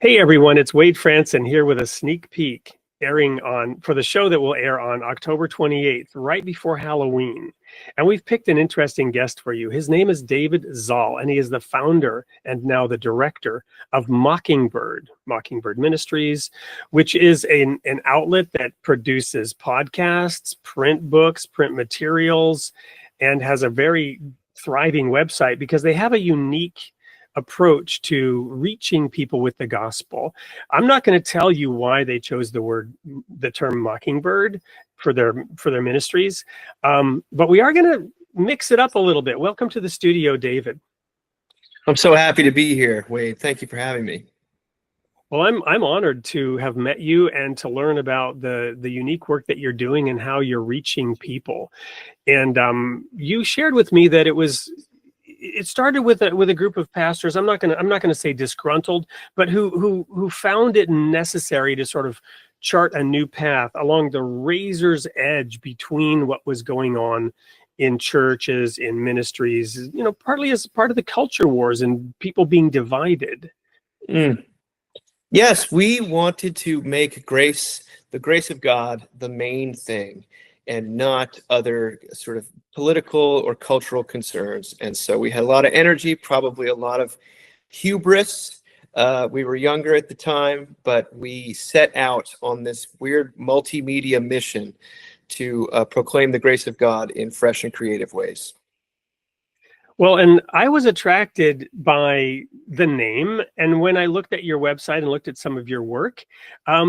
Hey everyone, it's Wade Franson here with a sneak peek for the show that will air on October 28th, right before Halloween. And we've picked an interesting guest for you. His name is David Zahl, and he is the founder and now the director of Mockingbird Ministries, which is an outlet that produces podcasts, print books, print materials, and has a very thriving website because they have a unique approach to reaching people with the gospel. I'm not going to tell you why they chose the term Mockingbird for their ministries, but we are going to mix it up a little bit. Welcome to the studio, David. I'm so happy to be here, Wade. Thank you for having me. Well, I'm honored to have met you and to learn about the unique work that you're doing and how you're reaching people. And you shared with me that it started with a group of pastors. I'm not gonna say disgruntled, but who found it necessary to sort of chart a new path along the razor's edge between what was going on in churches, in ministries, partly as part of the culture wars and people being divided. Yes, we wanted to make the grace of God, the main thing, and not other sort of political or cultural concerns. And so we had a lot of energy, probably a lot of hubris. We were younger at the time, but we set out on this weird multimedia mission to proclaim the grace of God in fresh and creative ways. Well, and I was attracted by the name, and when I looked at your website and looked at some of your work,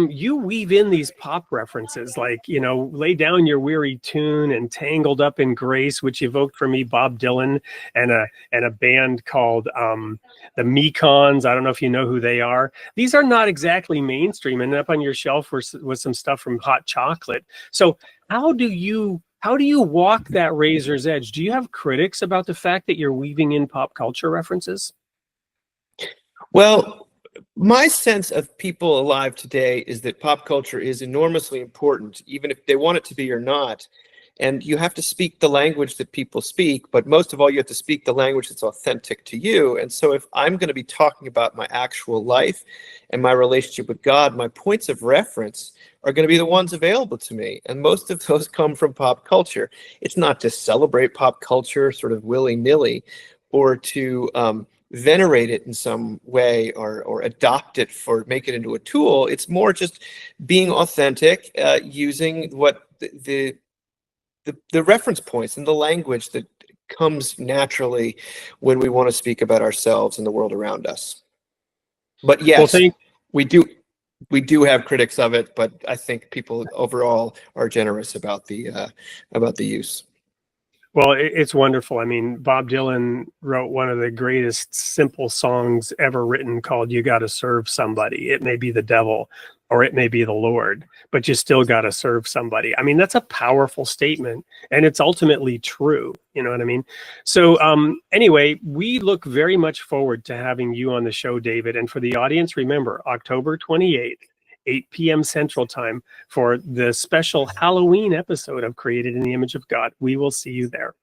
you weave in these pop references like, lay down your weary tune and tangled up in grace, which evoked for me Bob Dylan and a band called the Mekons. I don't know if you know who they are. These are not exactly mainstream, and up on your shelf was some stuff from Hot Chocolate. So how do you walk that razor's edge? Do you have critics about the fact that you're weaving in pop culture references? Well, my sense of people alive today is that pop culture is enormously important, even if they want it to be or not. And you have to speak the language that people speak, but most of all, you have to speak the language that's authentic to you. And so if I'm going to be talking about my actual life and my relationship with God, my points of reference are going to be the ones available to me. And most of those come from pop culture. It's not to celebrate pop culture sort of willy-nilly or to venerate it in some way or adopt it make it into a tool. It's more just being authentic, using what the reference points and the language that comes naturally when we want to speak about ourselves and the world around us. But yes, we do have critics of it, but I think people overall are generous about the use. Well, it's wonderful. I mean, Bob Dylan wrote one of the greatest simple songs ever written called "You Gotta Serve Somebody." It may be the devil or it may be the Lord, but you still got to serve somebody. I mean, that's a powerful statement, and it's ultimately true. You know what I mean? So anyway, we look very much forward to having you on the show, David. And for the audience, remember, October 28th, 8 p.m. Central Time for the special Halloween episode of Created in the Image of God. We will see you there.